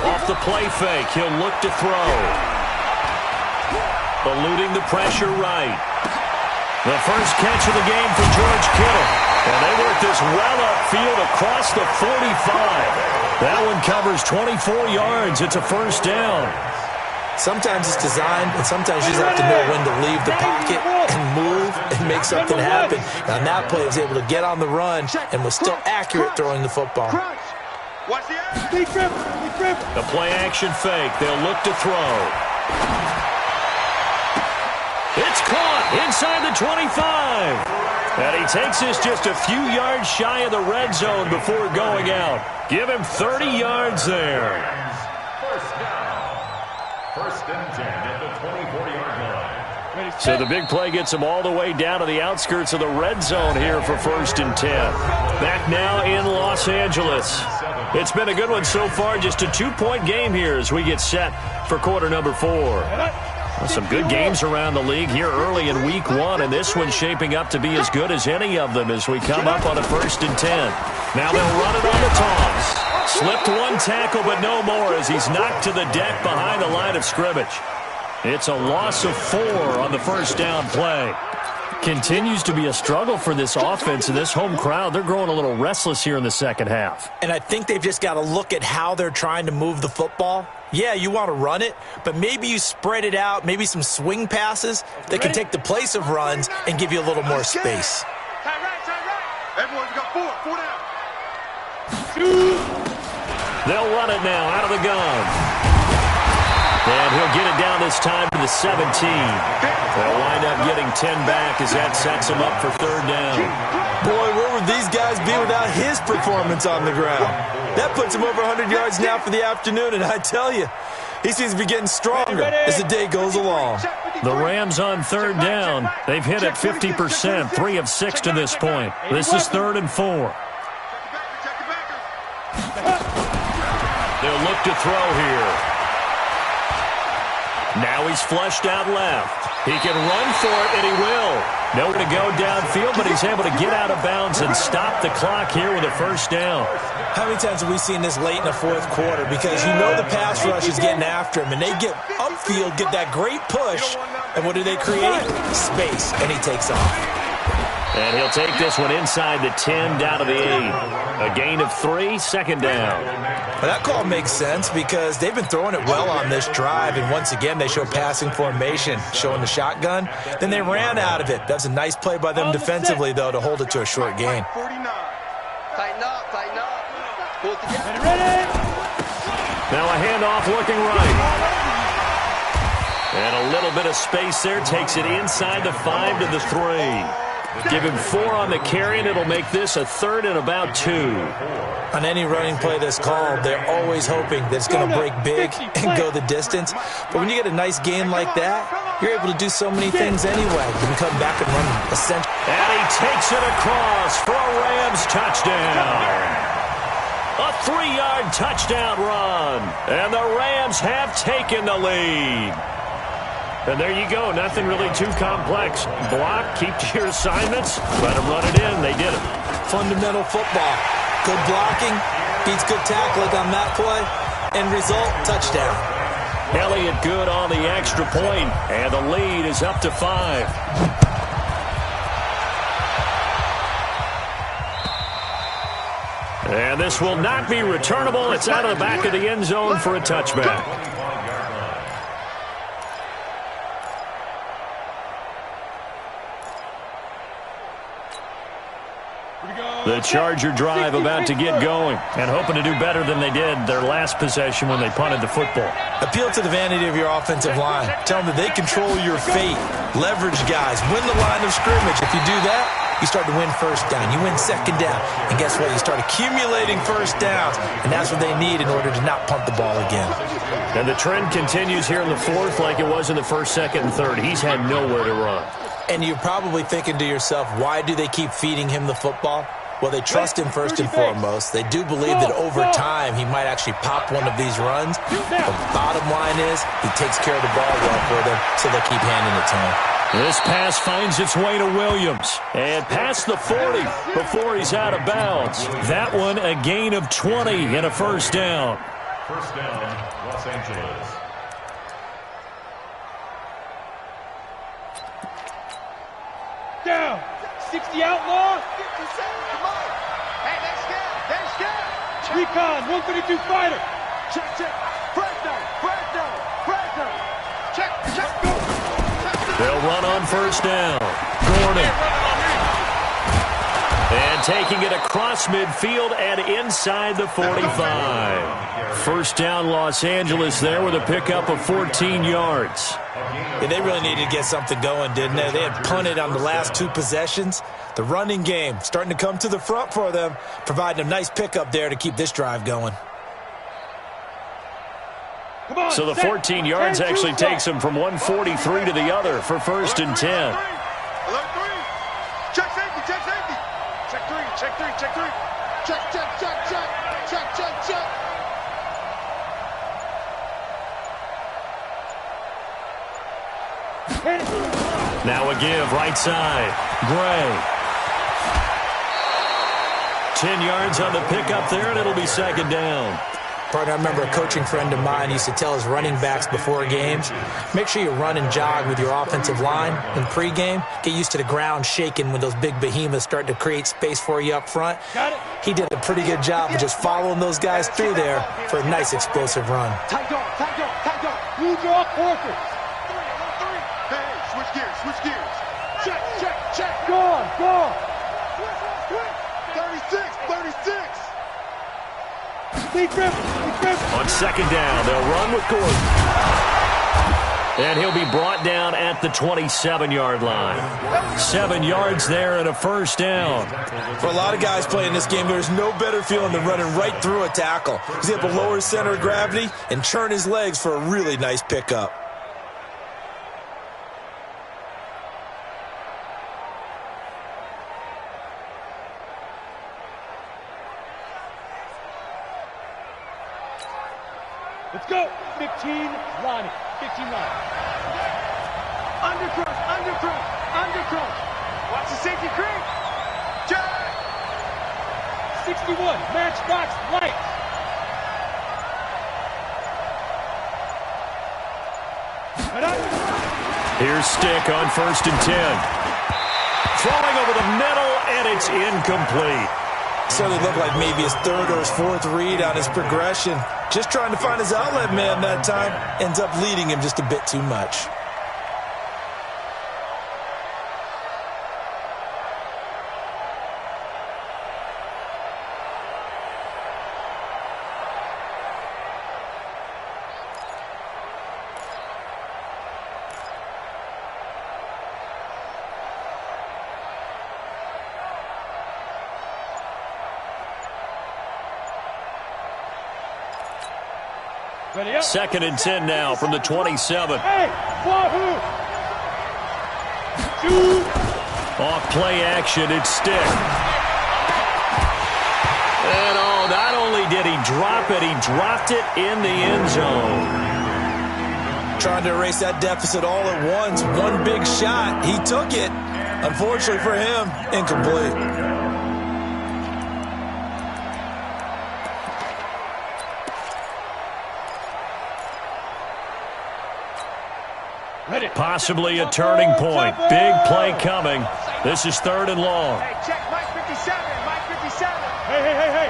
Off the play fake, he'll look to throw. Eluding the pressure right. The first catch of the game for George Kittle. And they work this well upfield across the 45. That one covers 24 yards. It's a 1st down. Sometimes it's designed, and sometimes you just have to know when to leave the pocket and move and make something happen. And on that play, he was able to get on the run and was still accurate throwing the football. Watch the action. The play action fake. They'll look to throw. It's caught inside the 25. And he takes this just a few yards shy of the red zone before going out. Give him 30 yards there. 1st and 10 at the 24-yard line. So the big play gets him all the way down to the outskirts of the red zone here for 1st and 10. Back now in Los Angeles. It's been a good one so far. Just a 2-point game here as we get set for quarter number 4. Well, some good games around the league here early in week 1, and this one's shaping up to be as good as any of them as we come up on a 1st and 10. Now they'll run it on the toss. Slipped one tackle, but no more as he's knocked to the deck behind the line of scrimmage. It's a loss of 4 on the first down play. Continues to be a struggle for this offense and this home crowd. They're growing a little restless here in the second half. And I think they've just got to look at how they're trying to move the football. Yeah, you want to run it, but maybe you spread it out, maybe some swing passes that can take the place of runs and give you a little more space. Time right. Everyone's got 4 down. They'll run it now out of the gun. And he'll get it down this time to the 17. They'll wind up getting 10 back as that sets him up for third down. Boy, where would these guys be without his performance on the ground? That puts him over 100 yards now for the afternoon, and I tell you, he seems to be getting stronger as the day goes along. The Rams on third down. They've hit it 50%, 3 of 6 to this point. This is 3rd and 4. They'll look to throw here. Now he's flushed out left. He can run for it, and he will. Nowhere to go downfield, but he's able to get out of bounds and stop the clock here with a first down. How many times have we seen this late in the fourth quarter? Because you know the pass rush is getting after him, and they get upfield, get that great push, and what do they create? Space, and he takes off. And he'll take this one inside the 10, down to the 8. A gain of 3, second down. Well, that call makes sense because they've been throwing it well on this drive, and once again they show passing formation, showing the shotgun. Then they ran out of it. That's a nice play by them defensively, though, to hold it to a short gain. Tighten up. Pull it together. Ready? Now a handoff looking right. And a little bit of space there takes it inside the 5 to the 3. Give him 4 on the carry, and it'll make this a 3rd and about 2. On any running play that's called, they're always hoping that it's going to break big and go the distance. But when you get a nice gain like that, you're able to do so many things anyway. You can come back and run essentially. And he takes it across for a Rams touchdown. A 3-yard touchdown run. And the Rams have taken the lead. And there you go. Nothing really too complex. Block, keep to your assignments, let them run it in. They did it. Fundamental football. Good blocking beats good tackling on that play. End result, touchdown. Elliott good on the extra point, and the lead is up to 5. And this will not be returnable. It's out of the back of the end zone for a touchback. The Charger drive about to get going and hoping to do better than they did their last possession when they punted the football. Appeal to the vanity of your offensive line. Tell them that they control your fate. Leverage guys. Win the line of scrimmage. If you do that, you start to win first down. You win second down. And guess what? You start accumulating first downs. And that's what they need in order to not punt the ball again. And the trend continues here in the 4th like it was in the 1st, 2nd, and 3rd. He's had nowhere to run. And you're probably thinking to yourself, why do they keep feeding him the football? Well, they trust him first and foremost. They do believe that over time he might actually pop one of these runs. But the bottom line is he takes care of the ball well for them, so they keep handing it to him. This pass finds its way to Williams. And past the 40 before he's out of bounds. That one a gain of 20 and a first down. First down, Los Angeles. Down. 60 outlaw. 57. Come on. Hey, they're scared. Recon, 132 fighter. Check. Break down. Check. Go. They'll run on first down. Gordon. And taking it across midfield and inside the 45. First down, Los Angeles there with a pickup of 14 yards. Yeah, they really needed to get something going, didn't they? They had punted on the last 2 possessions. The running game starting to come to the front for them, providing a nice pickup there to keep this drive going. So the 14 yards actually takes them from 143 to the other for first and 10. Alert 3. Check safety. Check 3. Check. Now a give right side. Gray. 10 yards on the pickup there, and it'll be second down. Partner, I remember a coaching friend of mine used to tell his running backs before games, make sure you run and jog with your offensive line in pregame. Get used to the ground shaking when those big behemoths start to create space for you up front. He did a pretty good job of just following those guys through there for a nice explosive run. Tight dog, tight dog, tight dog. Blue draw, quarters. Hey, switch gears, switch gears. Check, check, check. Go on, go on. 36, 36. On second down, they'll run with Gordon. And he'll be brought down at the 27-yard line. 7 yards there and a first down. For a lot of guys playing this game, there's no better feeling than running right through a tackle. He's able to lower his center of gravity and churn his legs for a really nice pickup. Let's go. 15, Ronnie. 15, Ronnie. Undercross, undercross, undercross. Watch the safety creep. Jack. 61, matchbox lights. Here's Stick on 1st and 10. Throwing over the middle, and it's incomplete. Certainly looked like maybe his third or his fourth read on his progression. Just trying to find his outlet man that time. Ends up leading him just a bit too much. Second and 10 now from the 27. Hey, Wahoo! Off play action, it's Stick. And not only did he drop it, he dropped it in the end zone. Trying to erase that deficit all at once. One big shot. He took it. Unfortunately for him, incomplete. Possibly a turning point. Big play coming. This is 3rd and long. Hey, check Mike 57. Mike 57. Hey, hey, hey, hey.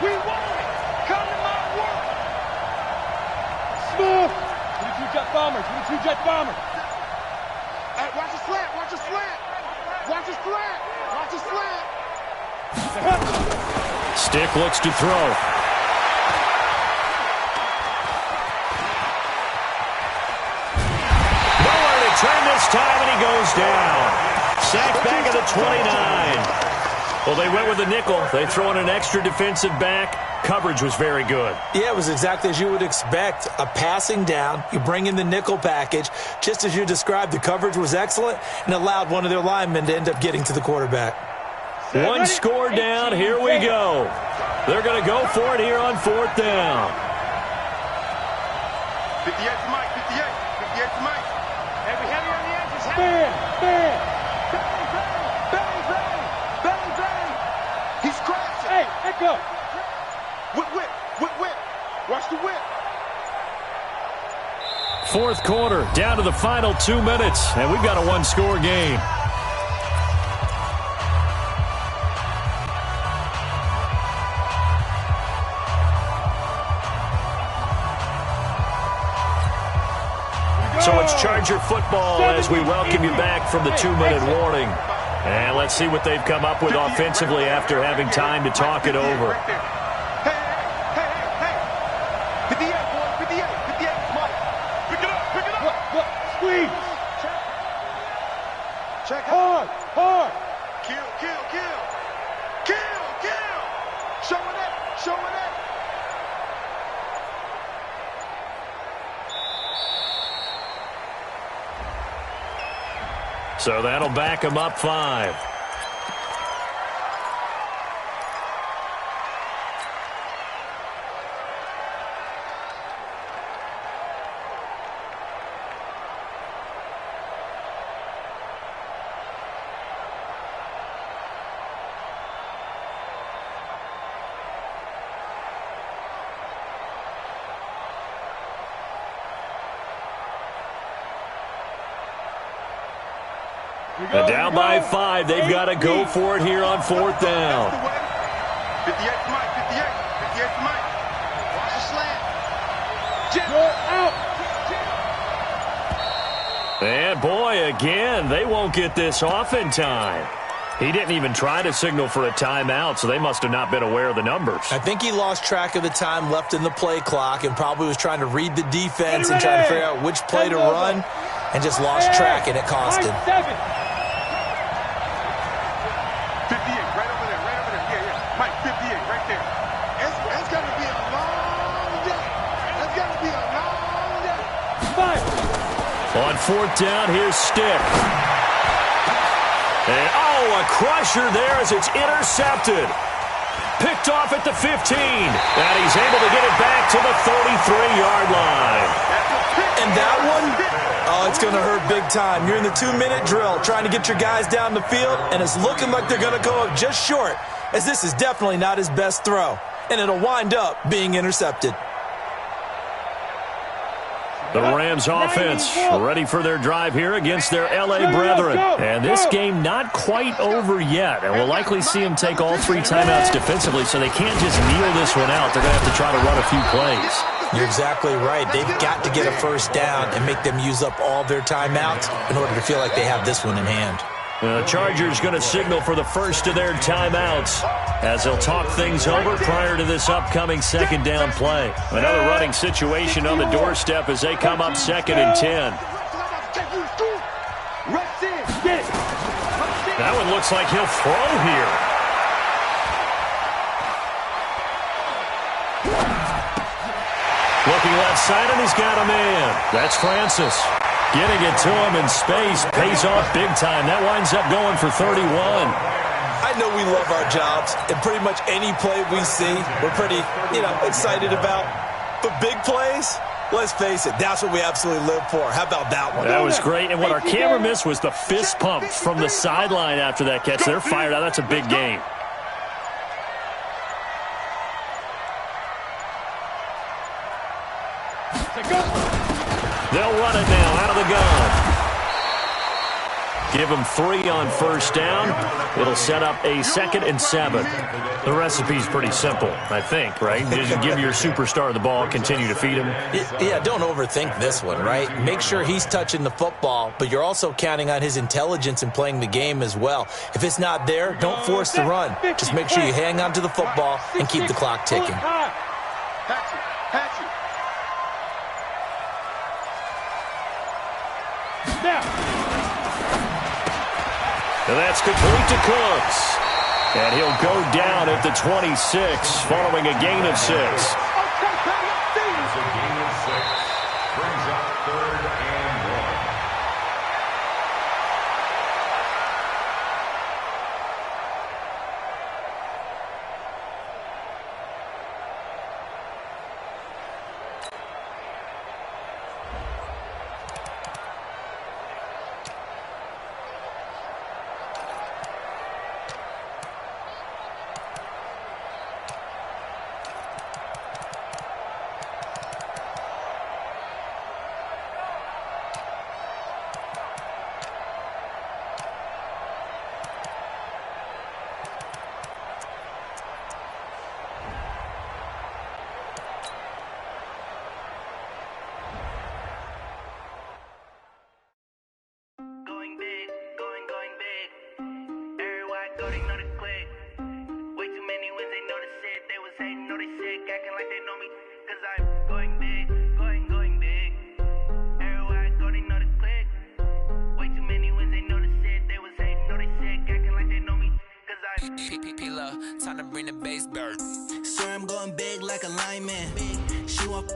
We won it. Come to my work. Smooth. 22 jet bombers. 22 jet bombers. Hey, watch the slant. Watch the slant. Watch the slant. Watch the slant. Stick looks to throw. Turn this time, and he goes down. Sacked back at the 29. Well, they went with the nickel. They throw in an extra defensive back. Coverage was very good. Yeah, it was exactly as you would expect. A passing down. You bring in the nickel package. Just as you described, the coverage was excellent and allowed one of their linemen to end up getting to the quarterback. One score down. Here we go. They're going to go for it here on 4th down. 58 to Mike. 58. 58 to Mike. Heavy, heavy on the edges. Bang, bang. Bang, bang, bang, bang, bang, bang. He's crashing. Hey, echo. Whip, whip, whip, whip. Watch the whip. 4th quarter, down to the final 2 minutes, and we've got a one-score game. So it's Charger football as we welcome you back from the 2-minute warning. And let's see what they've come up with offensively after having time to talk it over. Hey, hey, hey, hey. 58, boy, 58, 58. Come on. Pick it up, pick it up. Look, squeeze. Check. Hard, hard. Kill, kill, kill. Kill, kill. Showing it, showing it. So that'll back them up 5. And down by 5. They've got to go for it here on 4th down. 58 to Mike, 58 to Mike. Watch the slant. Out. And boy, again, they won't get this off in time. He didn't even try to signal for a timeout, so they must have not been aware of the numbers. I think he lost track of the time left in the play clock and probably was trying to read the defense and trying to figure out which play to run and just lost track, and it cost him. 58, right over there. Yeah. Mike, 58, right there. It's going to be a long day. It's going to be a long day. 5. On 4th down, here's Stick. And, a crusher there as it's intercepted. Picked off at the 15. And he's able to get it back to the 33-yard line. And that one, it's going to hurt big time. You're in the 2-minute drill trying to get your guys down the field, and it's looking like they're going to go up just short, as this is definitely not his best throw. And it'll wind up being intercepted. The Rams offense ready for their drive here against their L.A. brethren. And this game not quite over yet. And we'll likely see them take all 3 timeouts defensively, so they can't just kneel this one out. They're going to have to try to run a few plays. You're exactly right. They've got to get a first down and make them use up all their timeouts in order to feel like they have this one in hand. The Chargers going to signal for the first of their timeouts as they'll talk things over prior to this upcoming 2nd down play. Another running situation on the doorstep as they come up 2nd and 10. That one looks like he'll throw here. Looking left side, and he's got a man. That's Francis. Getting it to him in space pays off big time. That winds up going for 31. I know we love our jobs, and pretty much any play we see, we're pretty, excited about. But big plays, let's face it, that's what we absolutely live for. How about that one? That was great. And what our camera missed was the fist pump from the sideline after that catch. They're fired out. That's a big game. They'll run it now out of the gun. Give them 3 on first down. It'll set up a 2nd and 7. The recipe's pretty simple, I think, right? Just give your superstar the ball, continue to feed him. Yeah, don't overthink this one, right? Make sure he's touching the football, but you're also counting on his intelligence in playing the game as well. If it's not there, don't force the run. Just make sure you hang on to the football and keep the clock ticking. And that's complete to Cooks. And he'll go down at the 26 following a gain of 6. It's a gain of 6. Brings up 3rd and 1. Time to bring the bass bird. Sir, I'm going big like a lineman. She want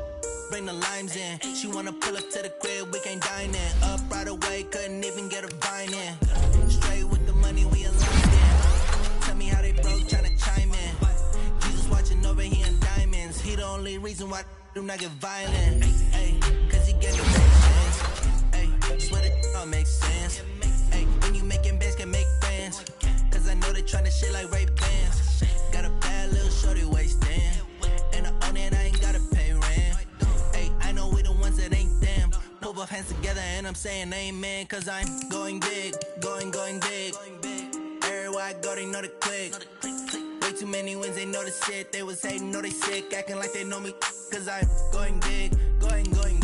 bring the limes in. She wanna pull up to the crib, we can't dine in. Up right away, couldn't even get a vine in. Straight with the money, we aligned in. Tell me how they broke, tryna chime in. Jesus watching over here in diamonds. He the only reason why do not get violent. Ay, cause he gave me patience. Ay, swear that all makes sense. Ay, when you making bands, can make friends. Cause I know they tryna shit like Ray Bans. Got a bad little shorty wasting. And I own it, I ain't gotta pay rent. Ay, I know we the ones that ain't them. Pull both hands together and I'm I'm saying amen, cause I'm going big, going big. Everywhere I go, they know the click. Way too many wins, they know the shit. They was hating, know they sick, acting like they know me, cause I'm going big, going big.